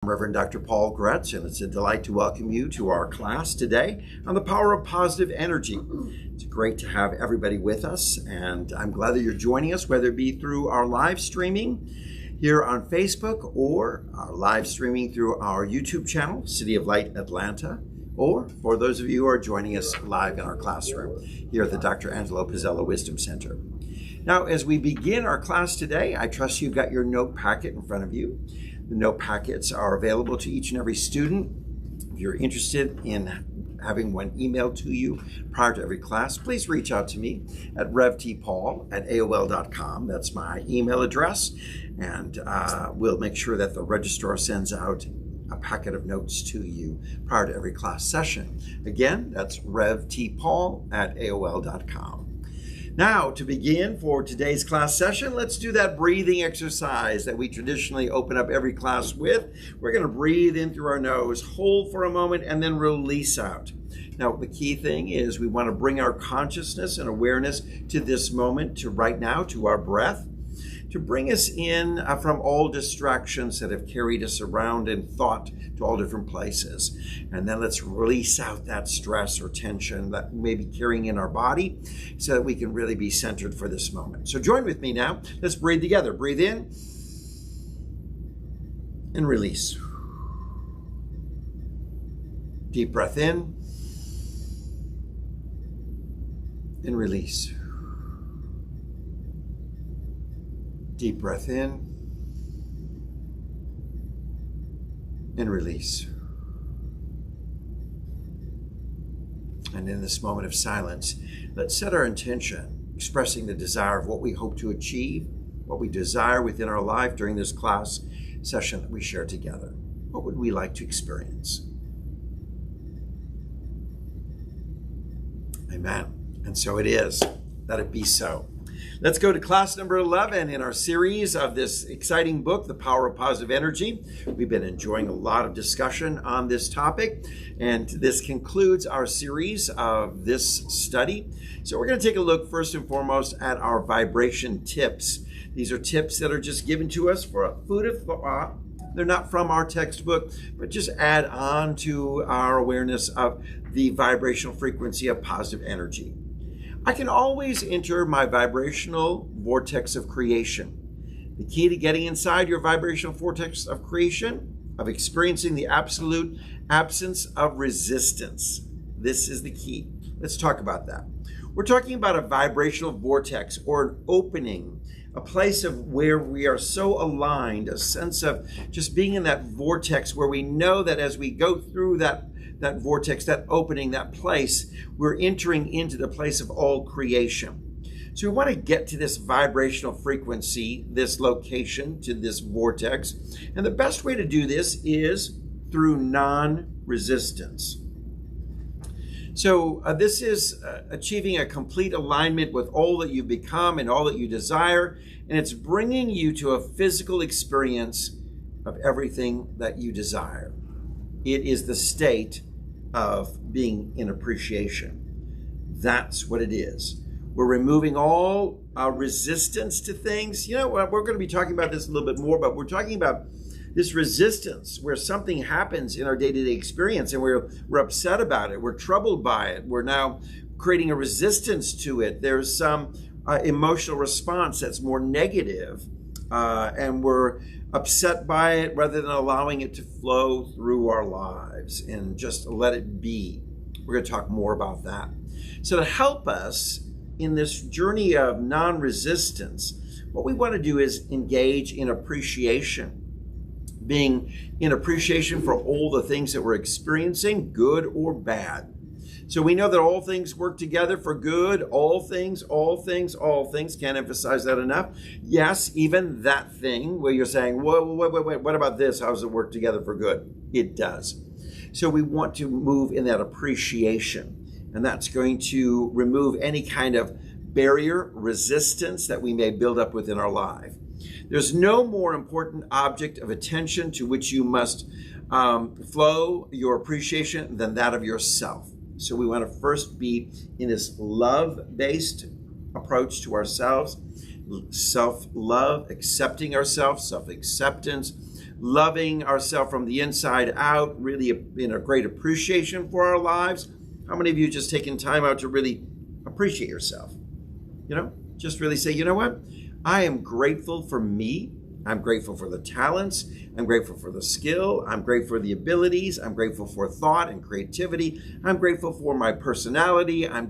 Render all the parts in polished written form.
Reverend Dr. Paul Gretz, and it's a delight to welcome you to our class today on the power of positive energy. It's great to have everybody with us, and I'm glad that you're joining us, whether it be through our live streaming here on Facebook or our live streaming through our YouTube channel, City of Light Atlanta, or for those of you who are joining us live in our classroom here at the Dr. Angelo Pizzella Wisdom Center. Now, as we begin our class today, I trust you've got your note packet in front of you. The note packets are available to each and every student. If you're interested in having one emailed to you prior to every class, please reach out to me at revtpaul@aol.com. That's my email address, and we'll make sure that the registrar sends out a packet of notes to you prior to every class session. Again, that's revtpaul@aol.com. Now, to begin for today's class session, let's do that breathing exercise that we traditionally open up every class with. We're going to breathe in through our nose, hold for a moment, and then release out. Now, the key thing is we want to bring our consciousness and awareness to this moment, to right now, to our breath, to bring us in from all distractions that have carried us around in thought to all different places. And then let's release out that stress or tension that we may be carrying in our body so that we can really be centered for this moment. So join with me now. Let's breathe together. Breathe in and release. Deep breath in and release. Deep breath in and release. And in this moment of silence, let's set our intention, expressing the desire of what we hope to achieve, what we desire within our life during this class session that we share together. What would we like to experience? Amen. And so it is. Let it be so. Let's go to class number 11 in our series of this exciting book, The Power of Positive Energy. We've been enjoying a lot of discussion on this topic, and this concludes our series of this study. So we're going to take a look first and foremost at our vibration tips. These are tips that are just given to us for a food of thought. They're not from our textbook, but just add on to our awareness of the vibrational frequency of positive energy. I can always enter my vibrational vortex of creation. The key to getting inside your vibrational vortex of creation, of experiencing the absolute absence of resistance. This is the key. Let's talk about that. We're talking about a vibrational vortex, or an opening, a place of where we are so aligned, a sense of just being in that vortex where we know that as we go through that vortex, that opening, that place, we're entering into the place of all creation. So we want to get to this vibrational frequency, this location, to this vortex. And the best way to do this is through non-resistance. So this is achieving a complete alignment with all that you've become and all that you desire. And it's bringing you to a physical experience of everything that you desire. It is the state of being in appreciation. That's what it is. We're removing all our resistance to things. You know, we're going to be talking about this a little bit more, but we're talking about this resistance where something happens in our day-to-day experience and we're upset about it. We're troubled by it. We're now creating a resistance to it. There's some emotional response that's more negative, and we're upset by it rather than allowing it to flow through our lives and just let it be. We're going to talk more about that. So to help us in this journey of non-resistance, what we want to do is engage in appreciation. Being in appreciation for all the things that we're experiencing, good or bad. So we know that all things work together for good, all things, can't emphasize that enough. Yes, even that thing where you're saying, wait, what about this? How does it work together for good? It does. So we want to move in that appreciation, and that's going to remove any kind of barrier, resistance that we may build up within our life. There's no more important object of attention to which you must flow your appreciation than that of yourself. So we want to first be in this love-based approach to ourselves, self-love, accepting ourselves, self-acceptance, loving ourselves from the inside out, really in a great appreciation for our lives. How many of you just taken time out to really appreciate yourself? Just really say, you know what? I am grateful for me. I'm grateful for the talents. I'm grateful for the skill. I'm grateful for the abilities. I'm grateful for thought and creativity. I'm grateful for my personality. I'm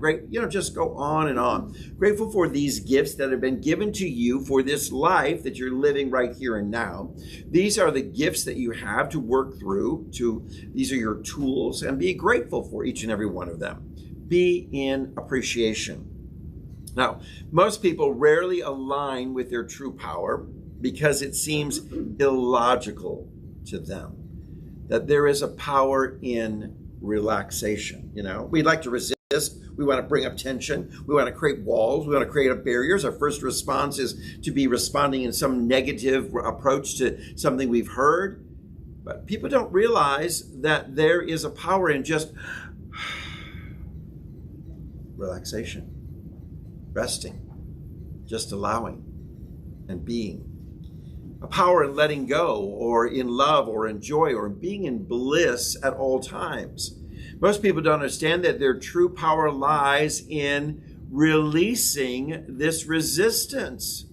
just go on and on. Grateful for these gifts that have been given to you for this life that you're living right here and now. These are the gifts that you have to work through. These are your tools, and be grateful for each and every one of them. Be in appreciation. Now, most people rarely align with their true power because it seems illogical to them that there is a power in relaxation. We'd like to resist. We want to bring up tension. We want to create walls. We want to create barriers. Our first response is to be responding in some negative approach to something we've heard. But people don't realize that there is a power in just relaxation. Resting, just allowing and being. A power in letting go, or in love, or in joy, or being in bliss at all times. Most people don't understand that their true power lies in releasing this resistance.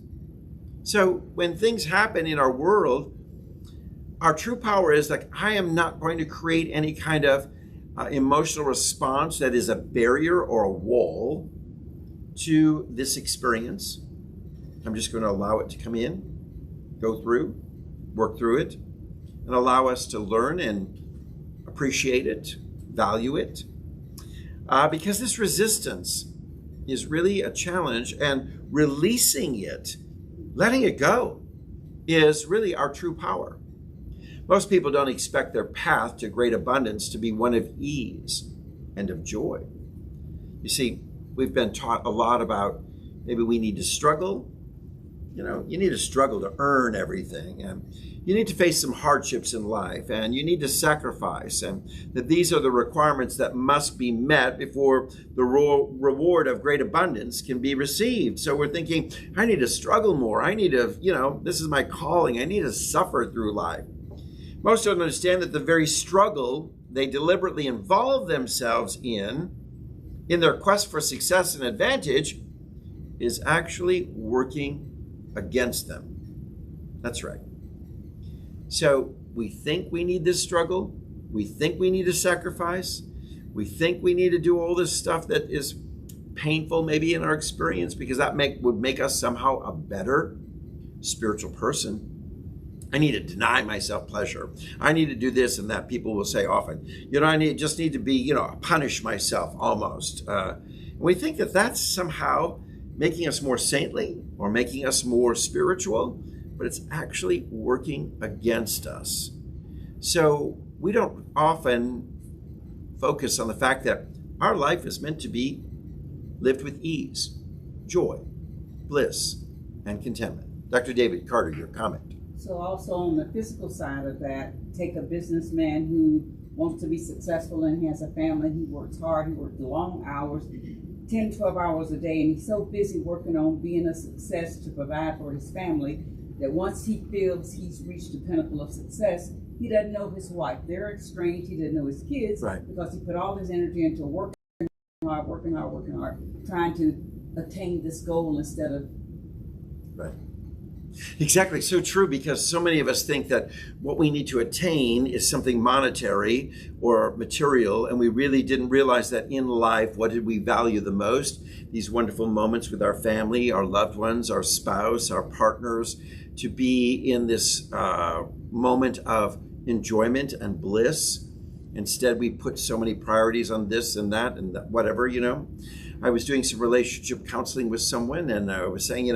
So when things happen in our world, our true power is like, I am not going to create any kind of emotional response that is a barrier or a wall to this experience. I'm just going to allow it to come in, go through, work through it, and allow us to learn and appreciate it, value it. Because this resistance is really a challenge, and releasing it, letting it go, is really our true power. Most people don't expect their path to great abundance to be one of ease and of joy. You see, we've been taught a lot about maybe we need to struggle. You need to struggle to earn everything, and you need to face some hardships in life, and you need to sacrifice, and that these are the requirements that must be met before the reward of great abundance can be received. So we're thinking, I need to struggle more. I need to, this is my calling. I need to suffer through life. Most don't understand that the very struggle they deliberately involve themselves in their quest for success and advantage, is actually working against them. That's right. So we think we need this struggle. We think we need to sacrifice. We think we need to do all this stuff that is painful maybe in our experience, because that would make us somehow a better spiritual person. I need to deny myself pleasure. I need to do this and that. People will say often, I just need to be, punish myself almost. We think that that's somehow making us more saintly or making us more spiritual, but it's actually working against us. So we don't often focus on the fact that our life is meant to be lived with ease, joy, bliss, and contentment. Dr. David Carter, your comment. So also on the physical side of that, take a businessman who wants to be successful and has a family. He works hard, he works long hours, 10, 12 hours a day, and he's so busy working on being a success to provide for his family that once he feels he's reached the pinnacle of success, he doesn't know his wife. They're estranged. He doesn't know his kids, right, because he put all his energy into working hard, trying to attain this goal instead of... Right. Exactly. So true, because so many of us think that what we need to attain is something monetary or material, and we really didn't realize that in life, what did we value the most? These wonderful moments with our family, our loved ones, our spouse, our partners, to be in this moment of enjoyment and bliss. Instead, we put so many priorities on this and that and whatever, I was doing some relationship counseling with someone, and I was saying,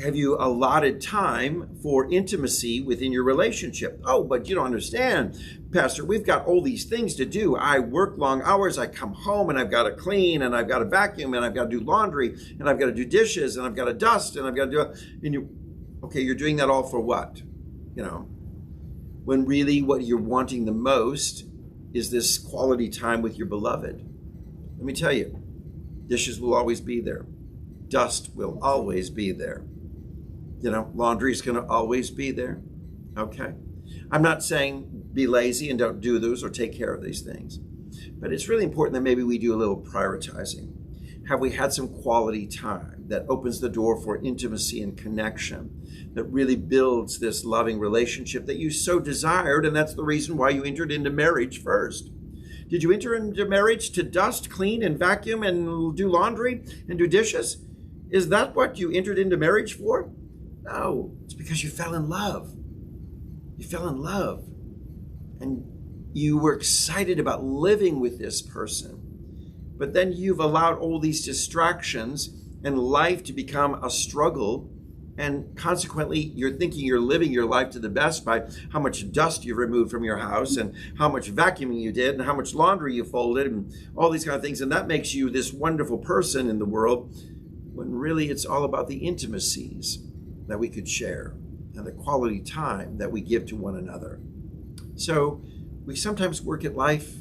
have you allotted time for intimacy within your relationship? Oh, but you don't understand, Pastor. We've got all these things to do. I work long hours. I come home and I've got to clean, and I've got to vacuum, and I've got to do laundry, and I've got to do dishes, and I've got to dust, and I've got to do it. And you're doing that all for what? When really what you're wanting the most is this quality time with your beloved. Let me tell you, dishes will always be there. Dust will always be there. Laundry is going to always be there. Okay? I'm not saying be lazy and don't do those or take care of these things. But it's really important that maybe we do a little prioritizing. Have we had some quality time that opens the door for intimacy and connection, that really builds this loving relationship that you so desired, and that's the reason why you entered into marriage first? Did you enter into marriage to dust, clean, and vacuum, and do laundry, and do dishes? Is that what you entered into marriage for? No, it's because you fell in love. You fell in love. And you were excited about living with this person. But then you've allowed all these distractions and life to become a struggle. And consequently, you're thinking you're living your life to the best by how much dust you removed from your house and how much vacuuming you did and how much laundry you folded and all these kind of things. And that makes you this wonderful person in the world, when really it's all about the intimacies that we could share and the quality time that we give to one another. So we sometimes work at life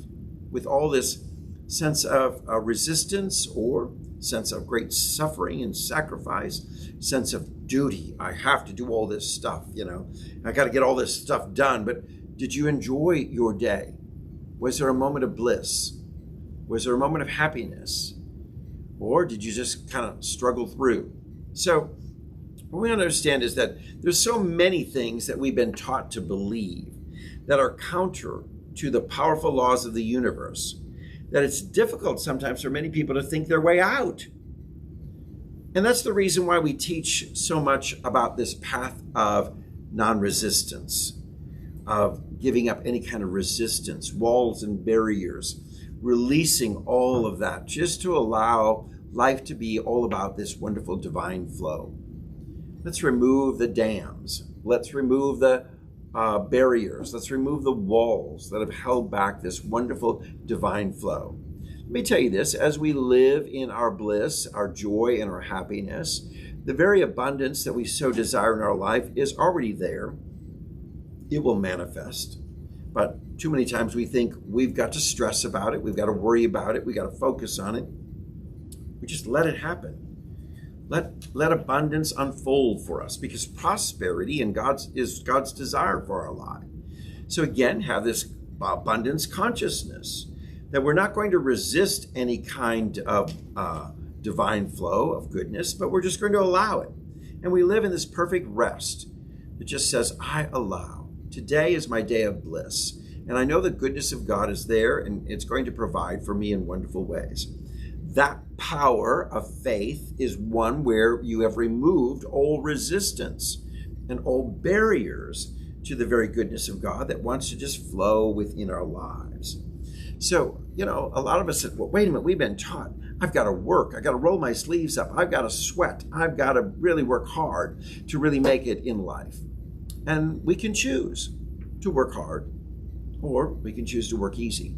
with all this sense of resistance or sense of great suffering and sacrifice, sense of duty. I have to do all this stuff, I got to get all this stuff done. But did you enjoy your day? Was there a moment of bliss? Was there a moment of happiness? Or did you just kind of struggle through? So what we understand is that there's so many things that we've been taught to believe that are counter to the powerful laws of the universe, that it's difficult sometimes for many people to think their way out. And that's the reason why we teach so much about this path of non-resistance, of giving up any kind of resistance, walls and barriers, releasing all of that, just to allow life to be all about this wonderful divine flow. Let's remove the dams. Let's remove the barriers. Let's remove the walls that have held back this wonderful divine flow. Let me tell you this, as we live in our bliss, our joy, and our happiness, the very abundance that we so desire in our life is already there. It will manifest. But too many times we think we've got to stress about it, we've got to worry about it, we've got to focus on it. We just let it happen. Let abundance unfold for us, because prosperity is God's desire for our life. So again, have this abundance consciousness, that we're not going to resist any kind of divine flow of goodness, but we're just going to allow it. And we live in this perfect rest that just says, I allow. Today is my day of bliss. And I know the goodness of God is there, and it's going to provide for me in wonderful ways. That power of faith is one where you have removed all resistance and all barriers to the very goodness of God that wants to just flow within our lives. So, a lot of us said, well, wait a minute, we've been taught, I've got to work, I've got to roll my sleeves up, I've got to sweat, I've got to really work hard to really make it in life. And we can choose to work hard, or we can choose to work easy.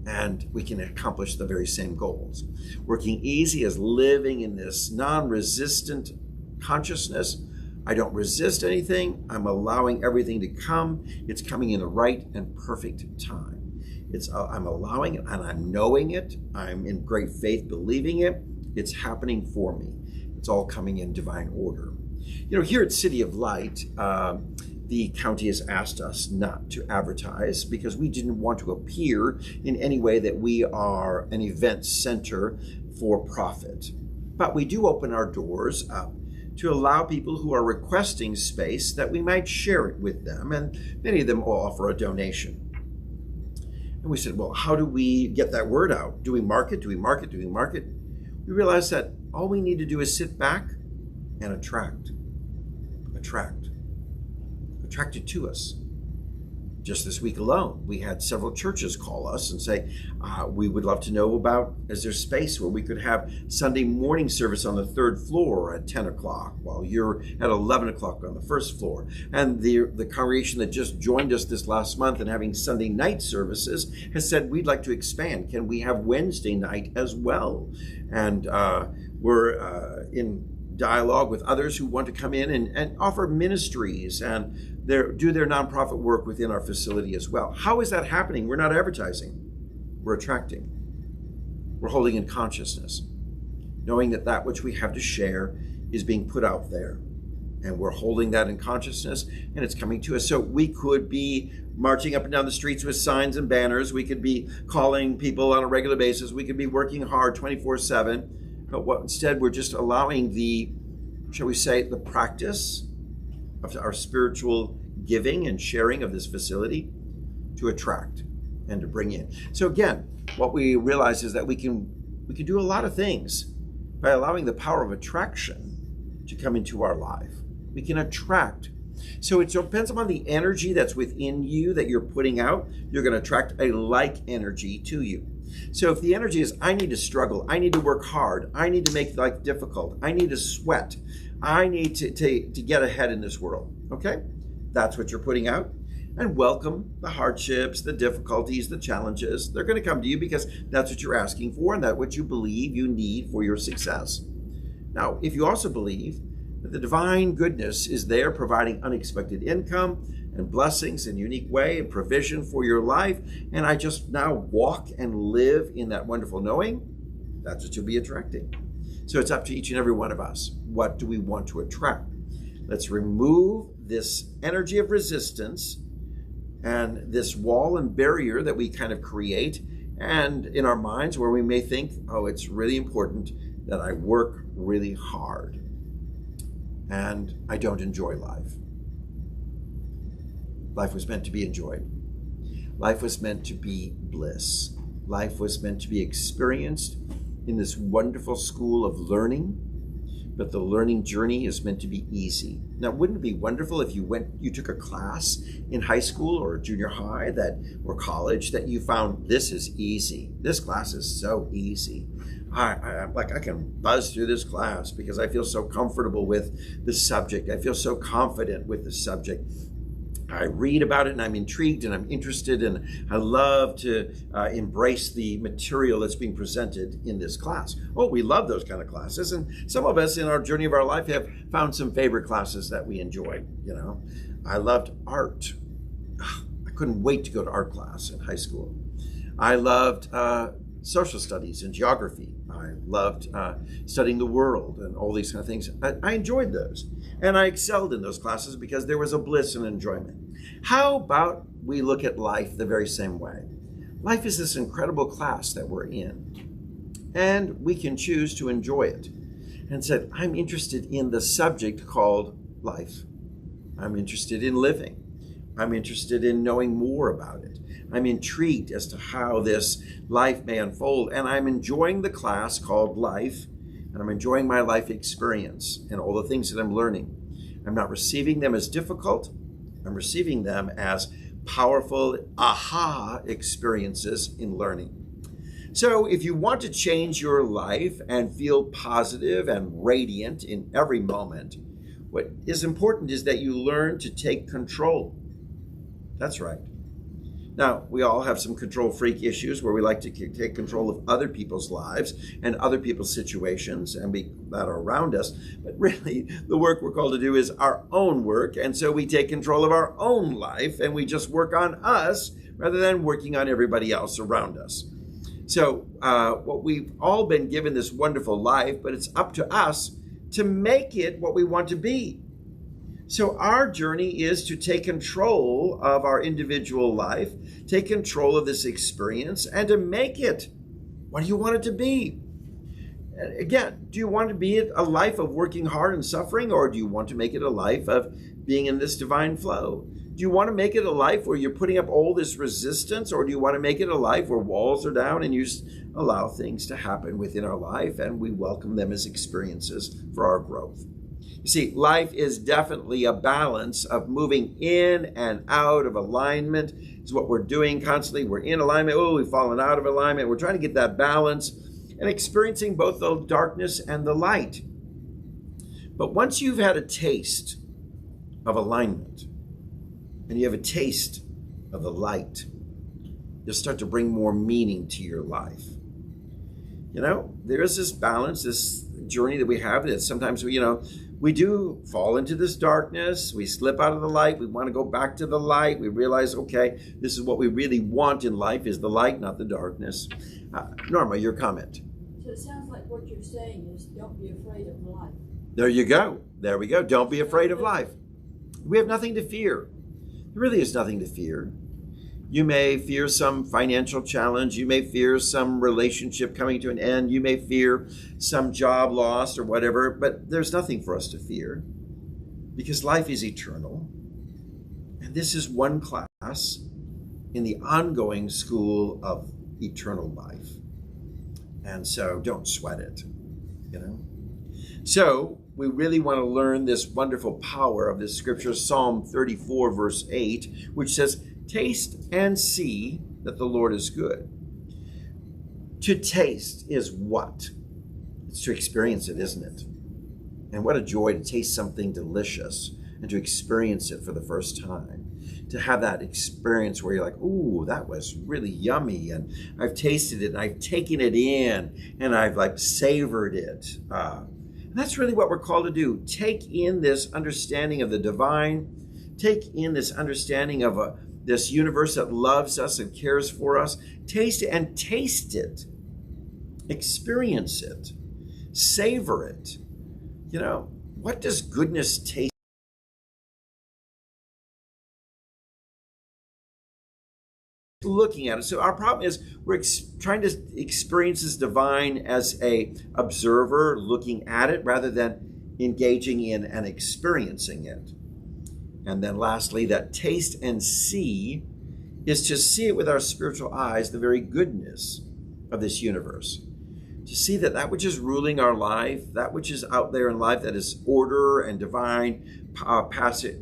And we can accomplish the very same goals. Working easy is living in this non-resistant consciousness. I don't resist anything. I'm allowing everything to come. It's coming in the right and perfect time. I'm allowing it, and I'm knowing it. I'm in great faith believing it. It's happening for me. It's all coming in divine order. Here at City of Light, the county has asked us not to advertise because we didn't want to appear in any way that we are an event center for profit. But we do open our doors up to allow people who are requesting space that we might share it with them, and many of them will offer a donation. And we said, well, how do we get that word out? Do we market? Do we market? Do we market? We realized that all we need to do is sit back and attract it to us. Just this week alone, we had several churches call us and say, we would love to know about, is there space where we could have Sunday morning service on the 3rd floor at 10 o'clock while you're at 11 o'clock on the 1st floor. And the congregation that just joined us this last month and having Sunday night services has said, we'd like to expand. Can we have Wednesday night as well? And we're in dialogue with others who want to come in and offer ministries and do their nonprofit work within our facility as well. How is that happening? We're not advertising. We're attracting. We're holding in consciousness, knowing that which we have to share is being put out there. And we're holding that in consciousness, and it's coming to us. So we could be marching up and down the streets with signs and banners. We could be calling people on a regular basis. We could be working hard 24/7. But instead, we're just allowing the, shall we say, the practice of our spiritual giving and sharing of this facility to attract and to bring in. So again, what we realize is that we can do a lot of things by allowing the power of attraction to come into our life. We can attract. So it depends upon the energy that's within you that you're putting out. You're going to attract a like energy to you. So if the energy is, I need to struggle, I need to work hard, I need to make life difficult, I need to sweat, I need to get ahead in this world, okay? That's what you're putting out. And welcome the hardships, the difficulties, the challenges. They're going to come to you because that's what you're asking for and that's what you believe you need for your success. Now, if you also believe that the divine goodness is there providing unexpected income and blessings in a unique way and provision for your life, and I just now walk and live in that wonderful knowing, that's what you'll be attracting. So it's up to each and every one of us. What do we want to attract? Let's remove this energy of resistance and this wall and barrier that we kind of create, and in our minds where we may think, oh, it's really important that I work really hard and I don't enjoy life. Life was meant to be enjoyed. Life was meant to be bliss. Life was meant to be experienced in this wonderful school of learning, but the learning journey is meant to be easy. Now, wouldn't it be wonderful if you took a class in high school or junior high or college that you found this is easy. This class is so easy. I can buzz through this class because I feel so comfortable with the subject. I feel so confident with the subject. I read about it and I'm intrigued and I'm interested and I love to embrace the material that's being presented in this class. Oh, we love those kind of classes. And some of us in our journey of our life have found some favorite classes that we enjoy. You know, I loved art. I couldn't wait to go to art class in high school. I loved social studies and geography. I loved studying the world and all these kind of things. I enjoyed those. And I excelled in those classes because there was a bliss and enjoyment. How about we look at life the very same way? Life is this incredible class that we're in. And we can choose to enjoy it. And said, I'm interested in the subject called life. I'm interested in living. I'm interested in knowing more about it. I'm intrigued as to how this life may unfold. And I'm enjoying the class called life. And I'm enjoying my life experience and all the things that I'm learning. I'm not receiving them as difficult. I'm receiving them as powerful aha experiences in learning. So if you want to change your life and feel positive and radiant in every moment, what is important is that you learn to take control. That's right. Now, we all have some control freak issues where we like to take control of other people's lives and other people's situations and that are around us. But really, the work we're called to do is our own work. And so we take control of our own life and we just work on us rather than working on everybody else around us. So what we've all been given this wonderful life, but it's up to us to make it what we want to be. So our journey is to take control of our individual life, take control of this experience, and to make it what do you want it to be? Again, do you want to be a life of working hard and suffering, or do you want to make it a life of being in this divine flow? Do you want to make it a life where you're putting up all this resistance, or do you want to make it a life where walls are down and you just allow things to happen within our life and we welcome them as experiences for our growth? You see, life is definitely a balance of moving in and out of alignment. It's what we're doing constantly. We're in alignment. Oh, we've fallen out of alignment. We're trying to get that balance and experiencing both the darkness and the light. But once you've had a taste of alignment and you have a taste of the light, you'll start to bring more meaning to your life. You know, there is this balance, this journey that we have that sometimes we do fall into this darkness. We slip out of the light. We want to go back to the light. We realize, okay, this is what we really want in life is the light, not the darkness. Norma, your comment. So it sounds like what you're saying is don't be afraid of life. There you go. There we go. Don't be afraid of life. We have nothing to fear. There really is nothing to fear. You may fear some financial challenge. You may fear some relationship coming to an end. You may fear some job loss or whatever, but there's nothing for us to fear because life is eternal. And this is one class in the ongoing school of eternal life. And so don't sweat it, you know. So we really want to learn this wonderful power of this scripture, Psalm 34, verse 8, which says, taste and see that the Lord is good. To taste is what? It's to experience it, isn't it? And what a joy to taste something delicious and to experience it for the first time. To have that experience where you're like, ooh, that was really yummy. And I've tasted it and I've taken it in and I've like savored it. And that's really what we're called to do. Take in this understanding of the divine. Take in this understanding of this universe that loves us and cares for us. Taste it and taste it. Experience it. Savor it. You know, what does goodness taste? Looking at it. So our problem is we're trying to experience this divine as a observer looking at it rather than engaging in and experiencing it. And then lastly, that taste and see is to see it with our spiritual eyes, the very goodness of this universe. To see that that which is ruling our life, that which is out there in life that is order and divine pathways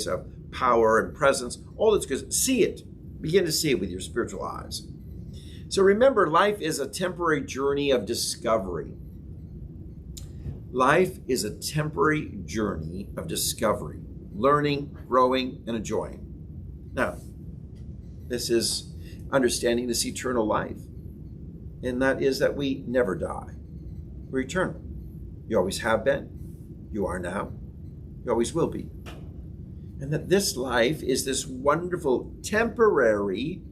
of power and presence, all that's good. See it. Begin to see it with your spiritual eyes. So remember, life is a temporary journey of discovery. Life is a temporary journey of discovery, learning, growing, and enjoying. Now, this is understanding this eternal life, and that is that we never die. We're eternal. You always have been. You are now. You always will be. And that this life is this wonderful temporary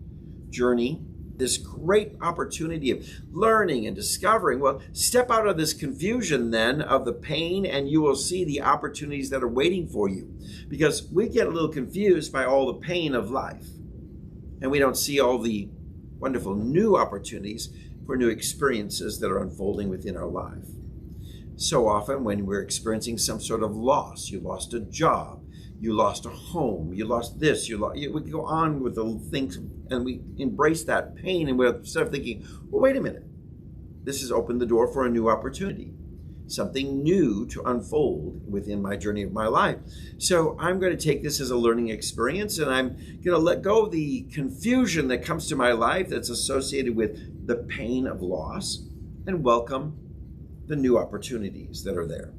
journey, this great opportunity of learning and discovering. Well, step out of this confusion then of the pain and you will see the opportunities that are waiting for you. Because we get a little confused by all the pain of life. And we don't see all the wonderful new opportunities for new experiences that are unfolding within our life. So often when we're experiencing some sort of loss, you lost a job, you lost a home, you lost this, we go on with the things and we embrace that pain and we're instead of thinking, well, wait a minute, this has opened the door for a new opportunity, something new to unfold within my journey of my life. So I'm going to take this as a learning experience and I'm going to let go of the confusion that comes to my life that's associated with the pain of loss and welcome the new opportunities that are there.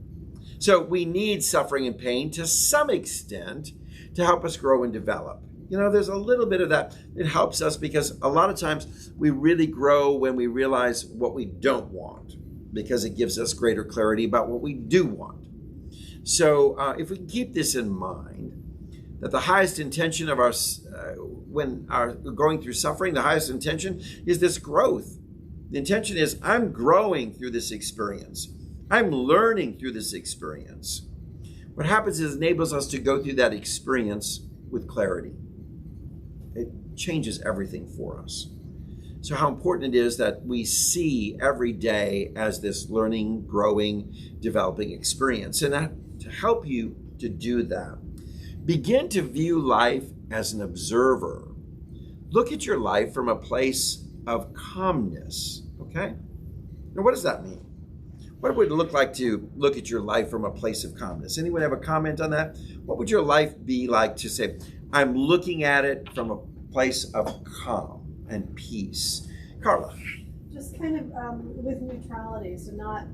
So we need suffering and pain to some extent to help us grow and develop. You know, there's a little bit of that. It helps us because a lot of times we really grow when we realize what we don't want because it gives us greater clarity about what we do want. So if we can keep this in mind, that the highest intention of our, when our going through suffering, the highest intention is this growth. The intention is I'm growing through this experience. I'm learning through this experience. What happens is it enables us to go through that experience with clarity. It changes everything for us. So how important it is that we see every day as this learning, growing, developing experience. And that to help you to do that, begin to view life as an observer. Look at your life from a place of calmness, okay? Now, what does that mean? What would it look like to look at your life from a place of calmness? Anyone have a comment on that? What would your life be like to say, I'm looking at it from a place of calm and peace? Carla. Just kind of with neutrality, so not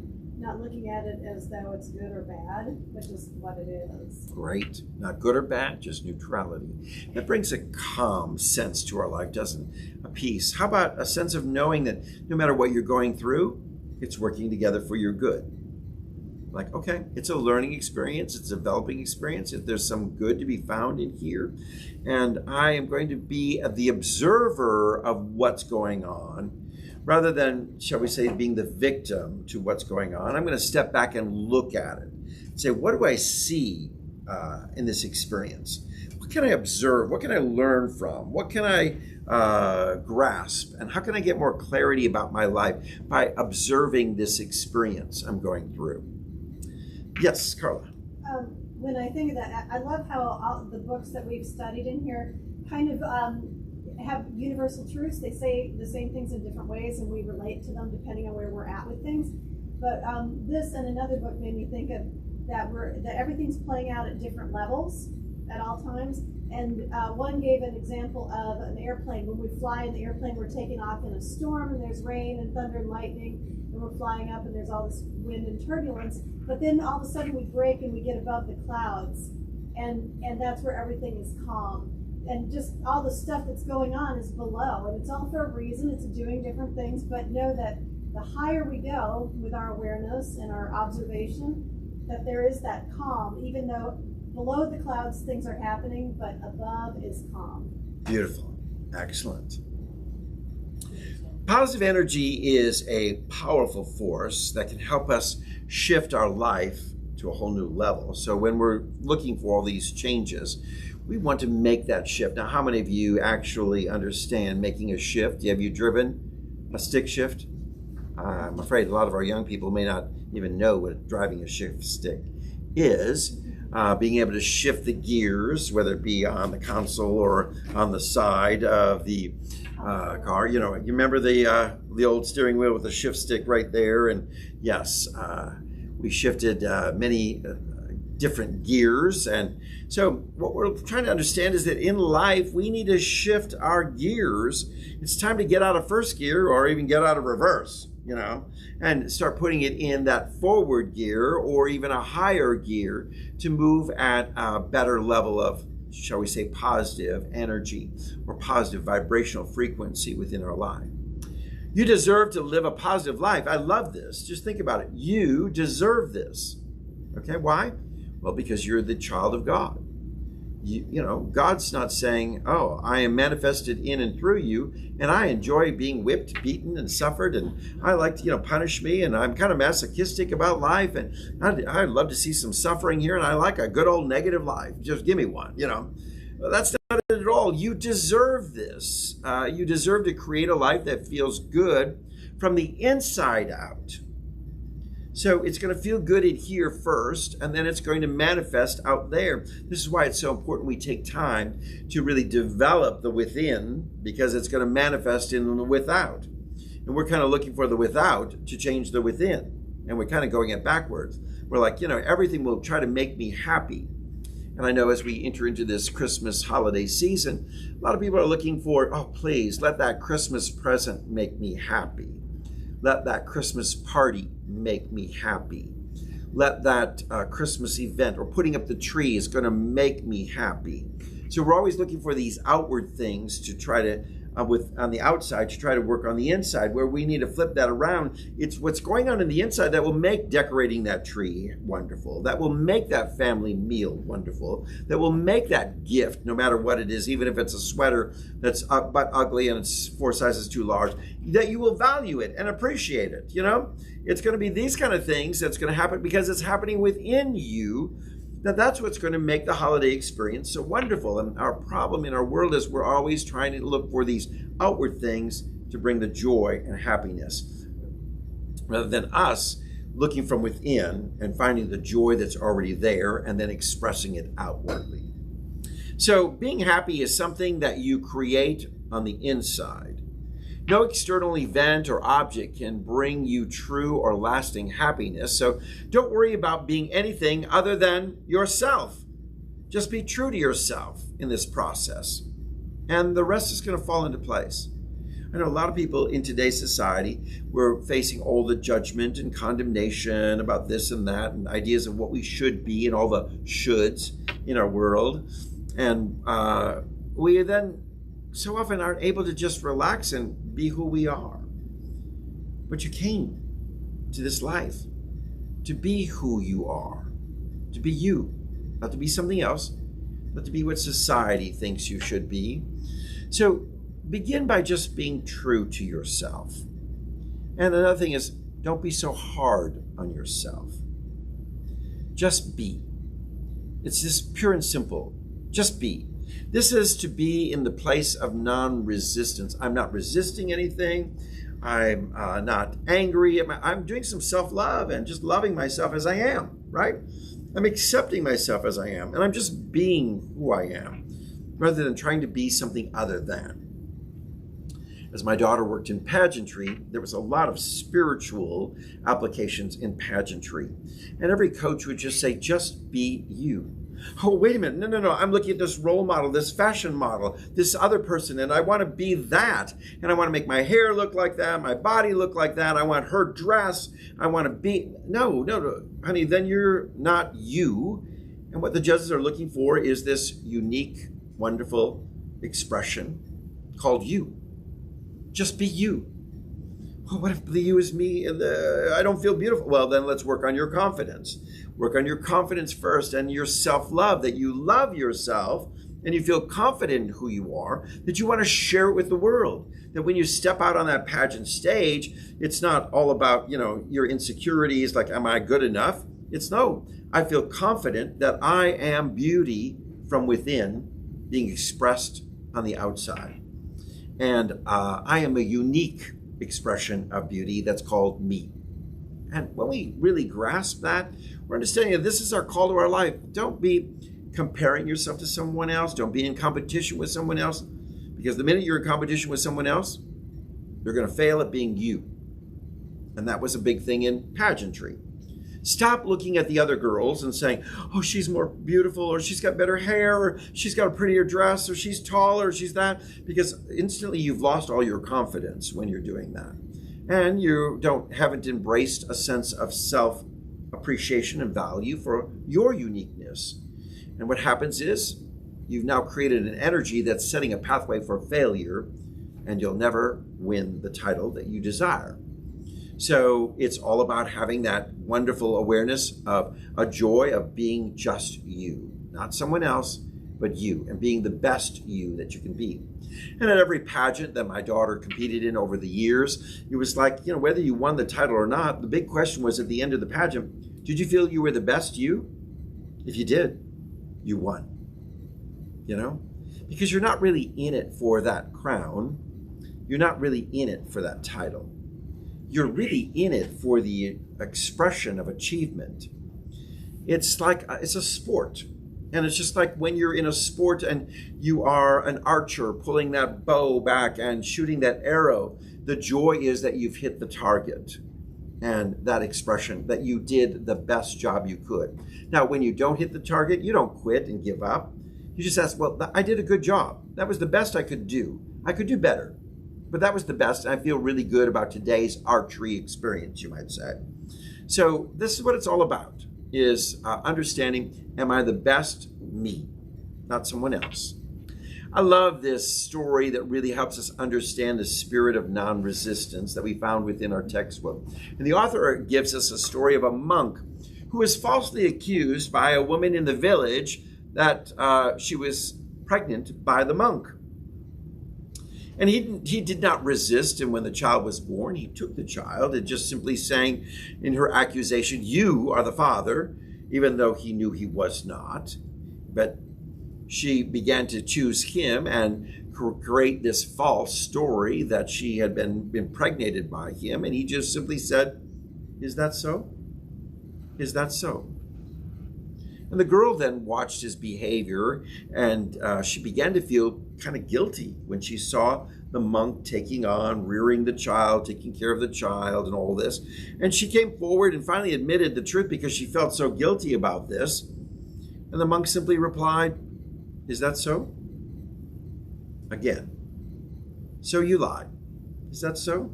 looking at it as though it's good or bad, but just what it is. Great. Not good or bad, just neutrality. That brings a calm sense to our life, doesn't it? A peace. How about a sense of knowing that no matter what you're going through, it's working together for your good. Like, okay, it's a learning experience. It's a developing experience. If there's some good to be found in here, and I am going to be the observer of what's going on rather than, shall we say, being the victim to what's going on, I'm going to step back and look at it and say, what do I see in this experience? What can I observe? What can I learn from? What can I grasp? And how can I get more clarity about my life by observing this experience I'm going through? Yes, Carla. When I think of that, I love how all the books that we've studied in here kind of have universal truths. They say the same things in different ways, and we relate to them depending on where we're at with things. But this and another book made me think of that everything's playing out at different levels at all times. And one gave an example of an airplane. When we fly in the airplane, we're taking off in a storm, and there's rain and thunder and lightning, and we're flying up, and there's all this wind and turbulence. But then all of a sudden we break and we get above the clouds, and that's where everything is calm. And just all the stuff that's going on is below, and it's all for a reason. It's doing different things, but know that the higher we go with our awareness and our observation, that there is that calm, even though below the clouds things are happening, but above is calm. Beautiful. Excellent. Positive energy is a powerful force that can help us shift our life to a whole new level. So when we're looking for all these changes, we want to make that shift. Now, how many of you actually understand making a shift? Have you driven a stick shift? I'm afraid a lot of our young people may not even know what driving a shift stick is. Being able to shift the gears, whether it be on the console or on the side of the car. You know, you remember the old steering wheel with the shift stick right there? And yes, we shifted many different gears. And so what we're trying to understand is that in life, we need to shift our gears. It's time to get out of first gear or even get out of reverse, you know, and start putting it in that forward gear or even a higher gear to move at a better level of, shall we say, positive energy or positive vibrational frequency within our life. You deserve to live a positive life. I love this. Just think about it. You deserve this. Okay, why? Well, because you're the child of God. You know, God's not saying, oh, I am manifested in and through you, and I enjoy being whipped, beaten, and suffered, and I like to, punish me, and I'm kind of masochistic about life, and I'd love to see some suffering here, and I like a good old negative life. Just give me one, That's not it at all. You deserve this. You deserve to create a life that feels good from the inside out. So it's going to feel good in here first, and then it's going to manifest out there. This is why it's so important we take time to really develop the within, because it's going to manifest in the without. And we're kind of looking for the without to change the within. And we're kind of going it backwards. We're like, everything will try to make me happy. And I know as we enter into this Christmas holiday season, a lot of people are looking for, oh, please, let that Christmas present make me happy. Let that Christmas party make me happy. Let that Christmas event or putting up the tree is going to make me happy. So we're always looking for these outward things to try to, on the outside, to try to work on the inside, where we need to flip that around. It's what's going on in the inside that will make decorating that tree wonderful, that will make that family meal wonderful, that will make that gift, no matter what it is, even if it's a sweater that's but ugly and it's 4 sizes too large, that you will value it and appreciate it. It's going to be these kind of things that's going to happen because it's happening within you. That's what's going to make the holiday experience so wonderful. And our problem in our world is we're always trying to look for these outward things to bring the joy and happiness, rather than us looking from within and finding the joy that's already there and then expressing it outwardly. So being happy is something that you create on the inside. No external event or object can bring you true or lasting happiness. So don't worry about being anything other than yourself. Just be true to yourself in this process, and the rest is going to fall into place. I know a lot of people in today's society, we're facing all the judgment and condemnation about this and that, and ideas of what we should be and all the shoulds in our world. And we then so often aren't able to just relax and be who we are. But you came to this life to be who you are, to be you, not to be something else, but to be what society thinks you should be. So begin by just being true to yourself. And another thing is, don't be so hard on yourself. Just be. It's just pure and simple. Just be. This is to be in the place of non-resistance. I'm not resisting anything. I'm not angry. I'm doing some self-love and just loving myself as I am, right? I'm accepting myself as I am, and I'm just being who I am, rather than trying to be something other than. As my daughter worked in pageantry, there was a lot of spiritual applications in pageantry. And every coach would just say, just be you. Oh, wait a minute. No. I'm looking at this role model, this fashion model, this other person, and I want to be that. And I want to make my hair look like that, my body look like that. I want her dress. I want to be. No, honey, then you're not you. And what the judges are looking for is this unique, wonderful expression called you. Just be you. Well, what if the you is me and I don't feel beautiful? Well, then let's work on your confidence. Work on your confidence first and your self-love, that you love yourself and you feel confident in who you are, that you want to share it with the world. That when you step out on that pageant stage, it's not all about, your insecurities, like, am I good enough? It's no, I feel confident that I am beauty from within being expressed on the outside. And I am a unique expression of beauty that's called me. And when we really grasp that, we're understanding that this is our call to our life. Don't be comparing yourself to someone else. Don't be in competition with someone else. Because the minute you're in competition with someone else, you're going to fail at being you. And that was a big thing in pageantry. Stop looking at the other girls and saying, oh, she's more beautiful, or she's got better hair, or she's got a prettier dress, or she's taller, or she's that, because instantly you've lost all your confidence when you're doing that. And you haven't embraced a sense of self-appreciation and value for your uniqueness. And what happens is you've now created an energy that's setting a pathway for failure, and you'll never win the title that you desire. So it's all about having that wonderful awareness of a joy of being just you, not someone else, but you, and being the best you that you can be. And at every pageant that my daughter competed in over the years, it was like, whether you won the title or not, the big question was at the end of the pageant, did you feel you were the best you? If you did, you won, because you're not really in it for that crown. You're not really in it for that title. You're really in it for the expression of achievement. It's like, it's a sport. And it's just like when you're in a sport and you are an archer pulling that bow back and shooting that arrow, the joy is that you've hit the target. And that expression that you did the best job you could. Now, when you don't hit the target, you don't quit and give up. You just ask, well, I did a good job. That was the best I could do. I could do better. But that was the best. I feel really good about today's archery experience, you might say. So this is what it's all about, is understanding, am I the best me, not someone else? I love this story that really helps us understand the spirit of non-resistance that we found within our textbook. And the author gives us a story of a monk who was falsely accused by a woman in the village that she was pregnant by the monk. And he did not resist, and when the child was born, he took the child and just simply saying in her accusation, you are the father, even though he knew he was not. But she began to choose him and create this false story that she had been impregnated by him. And he just simply said, is that so? Is that so? And the girl then watched his behavior, and she began to feel kind of guilty when she saw the monk rearing the child, taking care of the child and all this. And she came forward and finally admitted the truth because she felt so guilty about this. And the monk simply replied, is that so? Again. So you lied. Is that so?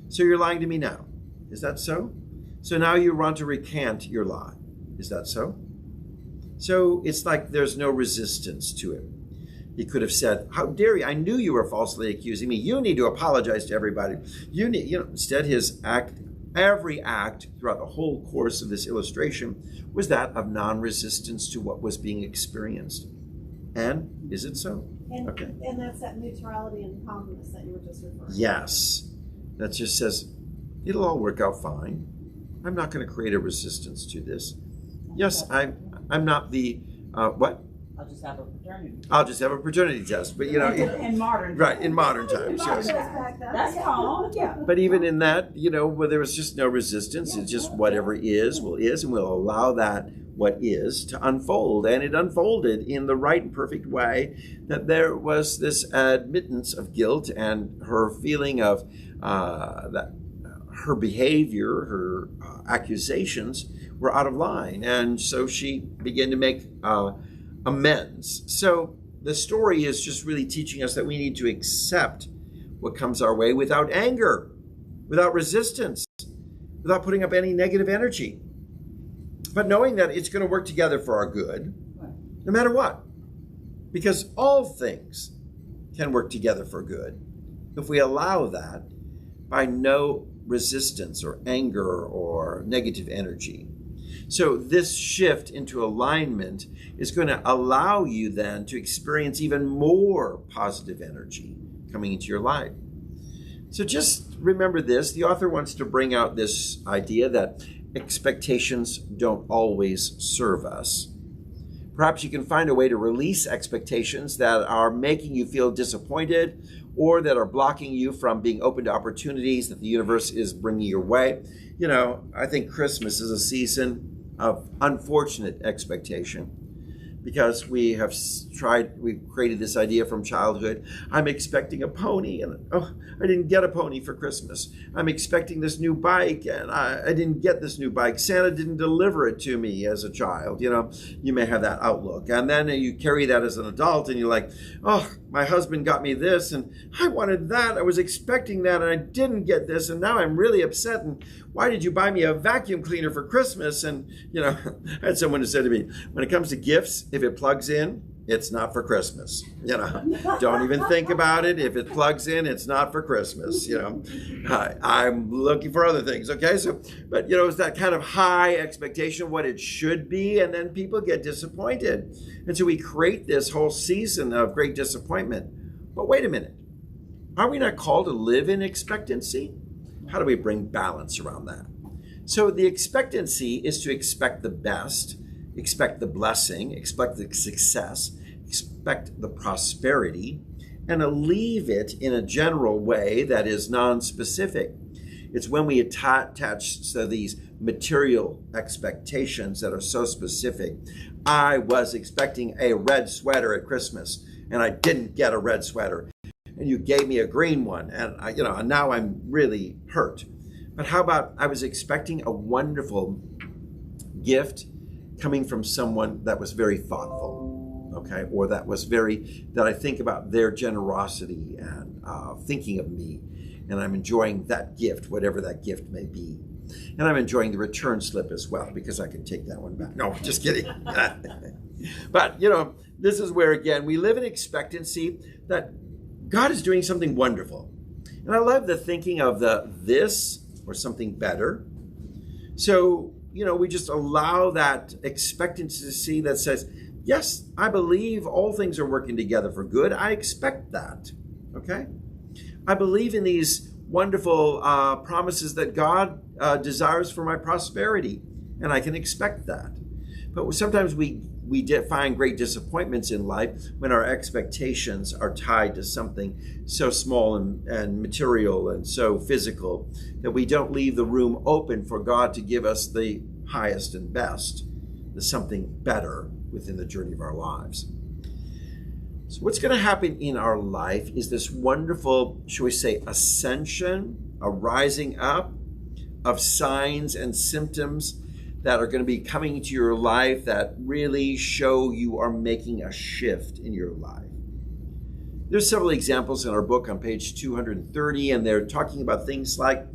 So you're lying to me now. Is that so? So now you want to recant your lie. Is that so? So it's like there's no resistance to it. He could have said, how dare you? I knew you were falsely accusing me. You need to apologize to everybody. Instead every act throughout the whole course of this illustration was that of non-resistance to what was being experienced. And is it so? And, okay. And that's that neutrality and calmness that you were just referring to. Yes. That just says, it'll all work out fine. I'm not going to create a resistance to this. Yes, I'm not the, what? I'll just have a paternity. I'll just have a paternity test, but you know, in modern times. right, in modern times, yes. That's calm. Yeah. But even in that, you know, where there was just no resistance, it's just whatever is will is, and we'll allow that what is to unfold. And it unfolded in the right and perfect way, that there was this admittance of guilt and her feeling of that her behavior, her accusations were out of line. And so she began to make amends. So the story is just really teaching us that we need to accept what comes our way without anger, without resistance, without putting up any negative energy, but knowing that it's going to work together for our good, no matter what, because all things can work together for good if we allow that by no resistance or anger or negative energy. So this shift into alignment is going to allow you then to experience even more positive energy coming into your life. So just remember this. The author wants to bring out this idea that expectations don't always serve us. Perhaps you can find a way to release expectations that are making you feel disappointed or that are blocking you from being open to opportunities that the universe is bringing your way. You know, I think Christmas is a season of unfortunate expectation, because we've created this idea from childhood. I'm expecting a pony, and oh, I didn't get a pony for Christmas. I'm expecting this new bike, and I didn't get this new bike. Santa didn't deliver it to me as a child. You know, you may have that outlook. And then you carry that as an adult, and you're like, oh, my husband got me this, and I wanted that. I was expecting that, and I didn't get this, and now I'm really upset. And why did you buy me a vacuum cleaner for Christmas? And, you know, I had someone who said to me, when it comes to gifts, if it plugs in, it's not for Christmas. You know, don't even think about it. If it plugs in, it's not for Christmas. You know, I'm looking for other things. Okay. So, but you know, it's that kind of high expectation of what it should be. And then people get disappointed. And so we create this whole season of great disappointment. But wait a minute. Are we not called to live in expectancy? How do we bring balance around that? So the expectancy is to expect the best, expect the blessing, expect the success, expect the prosperity, and leave it in a general way that is non-specific. It's when we attach to these material expectations that are so specific. I was expecting a red sweater at Christmas, and I didn't get a red sweater. And you gave me a green one, and and now I'm really hurt. But how about I was expecting a wonderful gift coming from someone that was very thoughtful, okay, or that I think about their generosity and thinking of me, and I'm enjoying that gift, whatever that gift may be. And I'm enjoying the return slip as well, because I can take that one back. No, just kidding. But, this is where, again, we live in expectancy that God is doing something wonderful. And I love the thinking of this or something better. So, we just allow that expectancy that says, yes, I believe all things are working together for good. I expect that, okay? I believe in these wonderful promises that God desires for my prosperity, and I can expect that. But sometimes we find great disappointments in life when our expectations are tied to something so small and material and so physical that we don't leave the room open for God to give us the highest and best, the something better within the journey of our lives. So what's going to happen in our life is this wonderful, shall we say, ascension, a rising up of signs and symptoms that are going to be coming into your life that really show you are making a shift in your life. There's several examples in our book on page 230, and they're talking about things like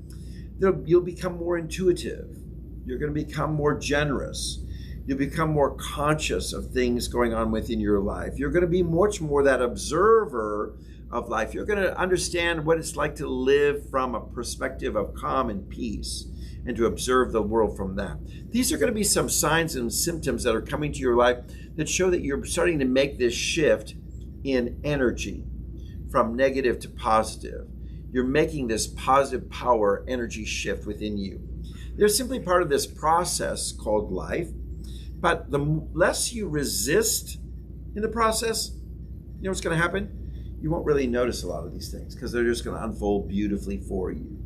you'll become more intuitive. You're going to become more generous. You'll become more conscious of things going on within your life. You're going to be much more that observer of life. You're going to understand what it's like to live from a perspective of calm and peace, and to observe the world from that. These are going to be some signs and symptoms that are coming to your life that show that you're starting to make this shift in energy from negative to positive. you're making this positive power energy shift within you. They're simply part of this process called life. But the less you resist in the process, you know what's going to happen? You won't really notice a lot of these things because they're just going to unfold beautifully for you.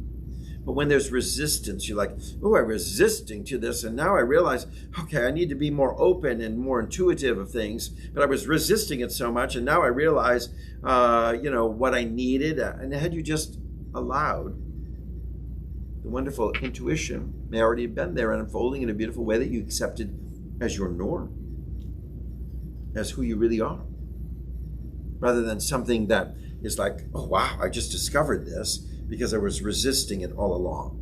But when there's resistance, you're like, oh, I'm resisting to this. And now I realize, okay, I need to be more open and more intuitive of things. But I was resisting it so much. And now I realize, what I needed. And had you just allowed, the wonderful intuition may already have been there and unfolding in a beautiful way that you accepted as your norm, as who you really are. Rather than something that is like, oh, wow, I just discovered this because I was resisting it all along.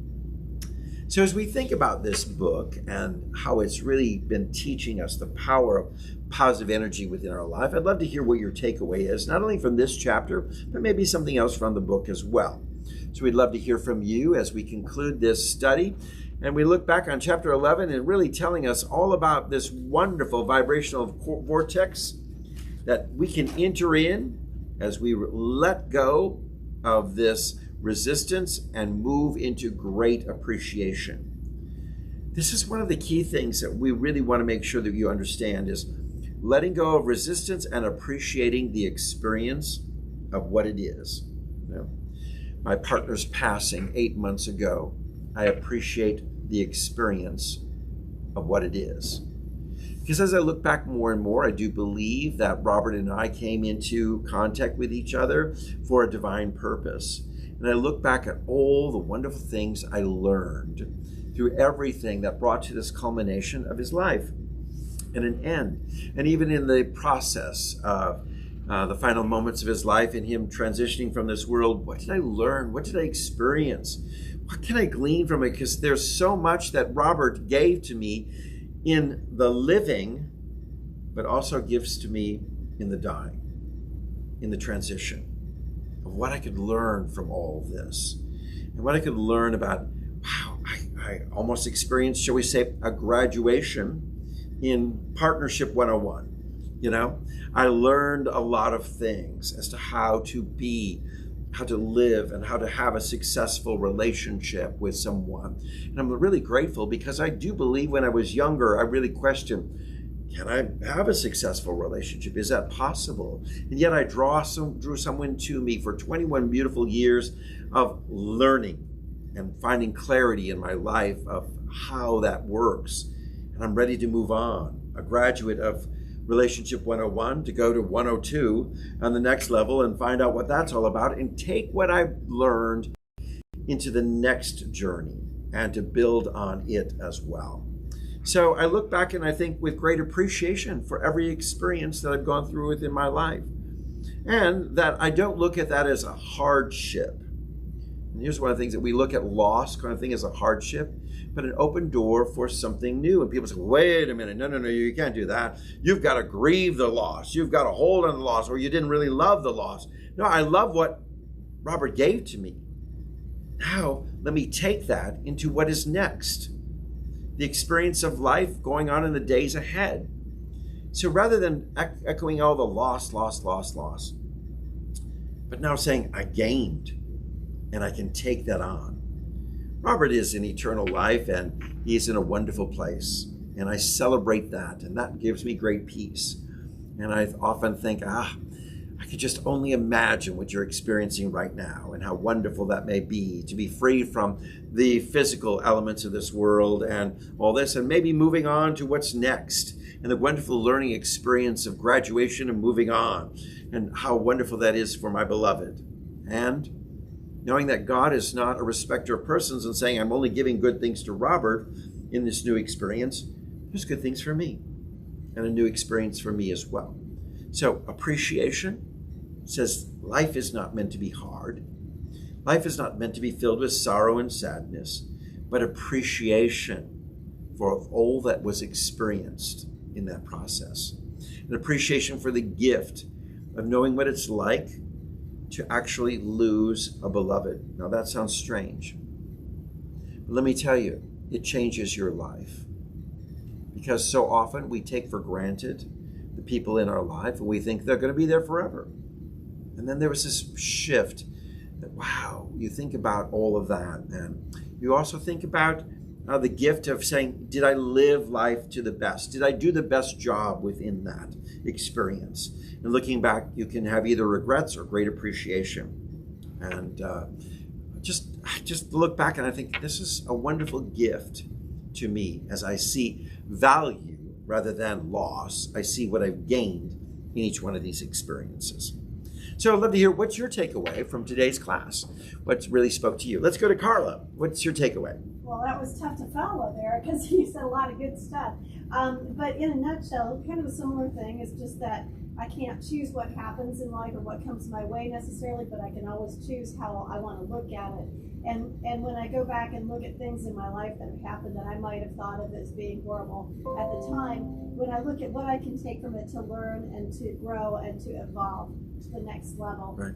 So as we think about this book and how it's really been teaching us the power of positive energy within our life, I'd love to hear what your takeaway is, not only from this chapter, but maybe something else from the book as well. So we'd love to hear from you as we conclude this study. And we look back on chapter 11 and really telling us all about this wonderful vibrational vortex that we can enter in as we let go of this resistance and move into great appreciation. This is one of the key things that we really want to make sure that you understand is letting go of resistance and appreciating the experience of what it is. You know, my partner's passing 8 months ago. I appreciate the experience of what it is. Because as I look back more and more, I do believe that Robert and I came into contact with each other for a divine purpose. And I look back at all the wonderful things I learned through everything that brought to this culmination of his life and an end. And even in the process of the final moments of his life and him transitioning from this world, what did I learn? What did I experience? What can I glean from it? Because there's so much that Robert gave to me in the living, but also gives to me in the dying, in the transition, of what I could learn from all of this. And what I could learn about, wow, I almost experienced, shall we say, a graduation in Partnership 101. You know, I learned a lot of things as to how to be, how to live, and how to have a successful relationship with someone. And I'm really grateful because I do believe when I was younger, I really questioned, can I have a successful relationship? Is that possible? And yet I drew someone to me for 21 beautiful years of learning and finding clarity in my life of how that works. And I'm ready to move on. A graduate of Relationship 101 to go to 102 on the next level and find out what that's all about and take what I've learned into the next journey and to build on it as well. So I look back and I think with great appreciation for every experience that I've gone through within my life, and that I don't look at that as a hardship. And here's one of the things that we look at loss kind of thing as a hardship, but an open door for something new. And people say, wait a minute, no, you can't do that. You've got to grieve the loss. You've got to hold on the loss, or you didn't really love the loss. No, I love what Robert gave to me. Now, let me take that into what is next. The experience of life going on in the days ahead. So rather than echoing all the loss, but now saying, I gained, and I can take that on. Robert is in eternal life, and he's in a wonderful place. And I celebrate that, and that gives me great peace. And I often think, I could just only imagine what you're experiencing right now and how wonderful that may be to be free from the physical elements of this world and all this, and maybe moving on to what's next and the wonderful learning experience of graduation and moving on, and how wonderful that is for my beloved. And knowing that God is not a respecter of persons and saying, I'm only giving good things to Robert in this new experience, there's good things for me and a new experience for me as well. So appreciation says life is not meant to be hard. Life is not meant to be filled with sorrow and sadness, but appreciation for all that was experienced in that process. An appreciation for the gift of knowing what it's like to actually lose a beloved. Now that sounds strange, but let me tell you, it changes your life. Because so often we take for granted the people in our life and we think they're going to be there forever. And then there was this shift Wow, you think about all of that. And you also think about the gift of saying, did I live life to the best? Did I do the best job within that experience? And looking back, you can have either regrets or great appreciation. And just look back and I think this is a wonderful gift to me as I see value rather than loss. I see what I've gained in each one of these experiences. So I'd love to hear, what's your takeaway from today's class? What really spoke to you? Let's go to Carla. What's your takeaway? Well, that was tough to follow there because you said a lot of good stuff. But in a nutshell, kind of a similar thing is just that I can't choose what happens in life or what comes my way necessarily, but I can always choose how I want to look at it. And when I go back and look at things in my life that have happened that I might have thought of as being horrible at the time, when I look at what I can take from it to learn and to grow and to evolve to the next level, Right.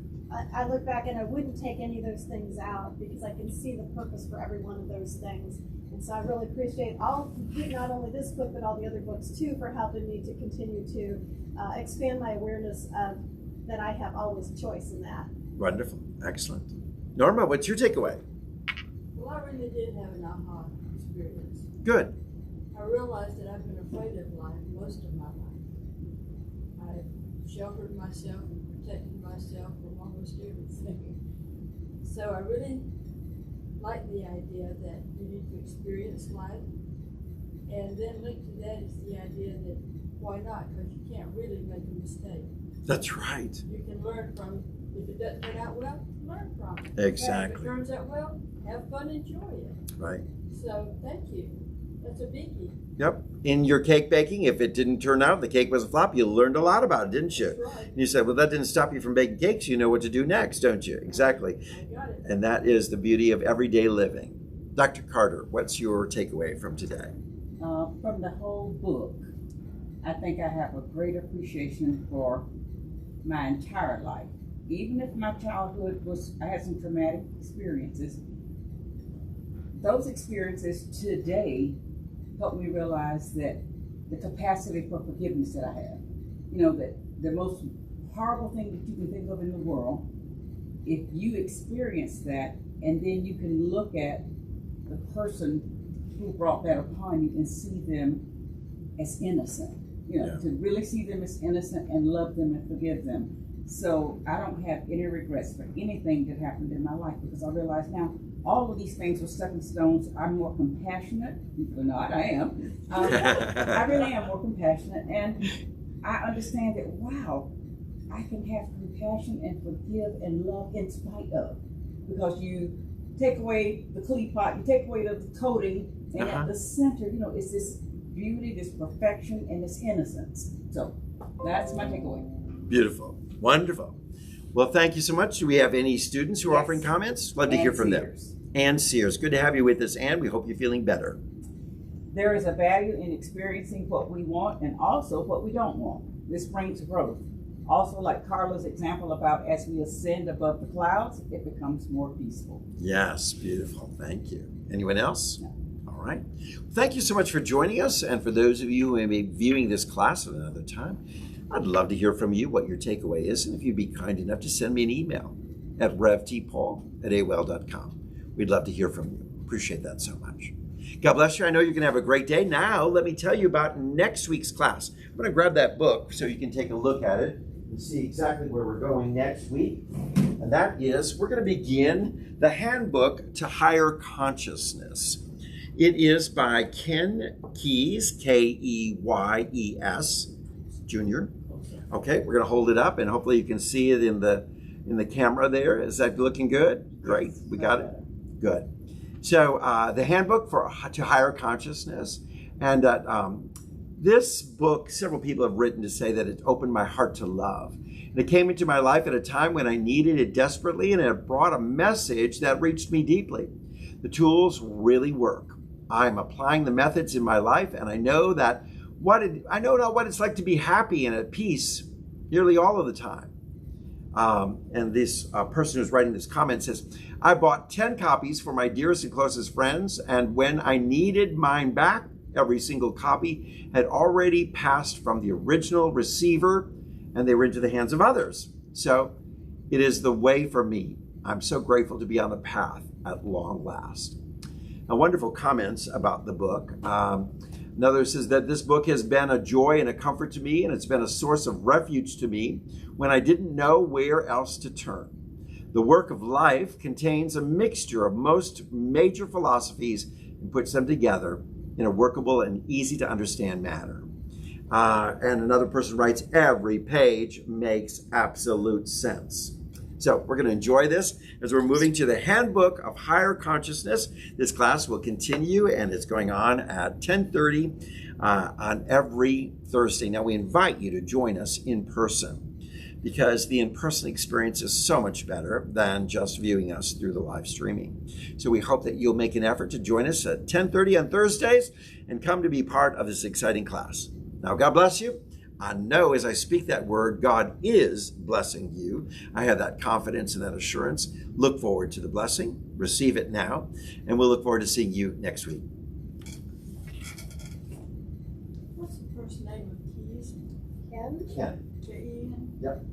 I look back and I wouldn't take any of those things out because I can see the purpose for every one of those things. And so I really appreciate not only this book, but all the other books too, for helping me to continue to expand my awareness of that I have always choice in that. Wonderful. Excellent. Norma, what's your takeaway? Well, I really did have an aha experience. Good. I realized that I've been afraid of life most of my life. I've sheltered myself and protected myself from almost everything. So I really like the idea that you need to experience life. And then linked to that is the idea that why not? Because you can't really make a mistake. That's right. You can learn from it. If it doesn't turn out well, learn from it. Exactly. If it turns out well, have fun, enjoy it. Right. So thank you. That's a biggie. Yep. In your cake baking, if it didn't turn out, the cake was a flop, you learned a lot about it, didn't you? That's right. And you said, well, that didn't stop you from baking cakes. You know what to do next, don't you? Exactly. I got it. And that is the beauty of everyday living. Dr. Carter, what's your takeaway from today? From the whole book, I think I have a great appreciation for my entire life. Even if my childhood I had some traumatic experiences, those experiences today help me realize that the capacity for forgiveness that I have. You know, that the most horrible thing that you can think of in the world, if you experience that, and then you can look at the person who brought that upon you and see them as innocent. You know, Yeah. to really see them as innocent and love them and forgive them. So I don't have any regrets for anything that happened in my life because I realize now all of these things were stepping stones. I'm more compassionate. Believe it or not, I am. I really am more compassionate. And I understand that, wow, I can have compassion and forgive and love in spite of. Because you take away the clean pot, you take away the coating, and at the center, you know, it's this beauty, this perfection, and this innocence. So that's my takeaway. Beautiful. Wonderful. Well, thank you so much. Do we have any students who are offering comments? Love to hear from them. Ann Sears. Good to have you with us, Ann. We hope you're feeling better. There is a value in experiencing what we want and also what we don't want. This brings growth. Also, like Carla's example about as we ascend above the clouds, it becomes more peaceful. Yes, beautiful. Thank you. Anyone else? No. All right. Thank you so much for joining us. And for those of you who may be viewing this class at another time, I'd love to hear from you what your takeaway is. And if you'd be kind enough to send me an email at revtpaul@aol.com. We'd love to hear from you. Appreciate that so much. God bless you. I know you're going to have a great day. Now, let me tell you about next week's class. I'm going to grab that book so you can take a look at it and see exactly where we're going next week. And that is, we're going to begin the Handbook to Higher Consciousness. It is by Ken Keyes, Keyes, Jr. Okay, we're going to hold it up and hopefully you can see it in the camera there. Is that looking good? Great. We got it? Good. So the Handbook to Higher Consciousness. And this book, several people have written to say that it opened my heart to love. And it came into my life at a time when I needed it desperately, and it brought a message that reached me deeply. The tools really work. I'm applying the methods in my life, and I know now what it's like to be happy and at peace nearly all of the time. And this person who's writing this comment says, I bought 10 copies for my dearest and closest friends, and when I needed mine back, every single copy had already passed from the original receiver, and they were into the hands of others. So it is the way for me. I'm so grateful to be on the path at long last. Now, wonderful comments about the book. Another says that this book has been a joy and a comfort to me, and it's been a source of refuge to me when I didn't know where else to turn. The work of life contains a mixture of most major philosophies and puts them together in a workable and easy to understand manner. And another person writes, every page makes absolute sense. So we're going to enjoy this as we're moving to the Handbook of Higher Consciousness. This class will continue, and it's going on at 10:30 on every Thursday. Now, we invite you to join us in person because the in-person experience is so much better than just viewing us through the live streaming. So we hope that you'll make an effort to join us at 10:30 on Thursdays and come to be part of this exciting class. Now, God bless you. I know as I speak that word, God is blessing you. I have that confidence and that assurance. Look forward to the blessing. Receive it now. And we'll look forward to seeing you next week. What's the first name of Keys? Ken? Ken. K-E-N? Yep.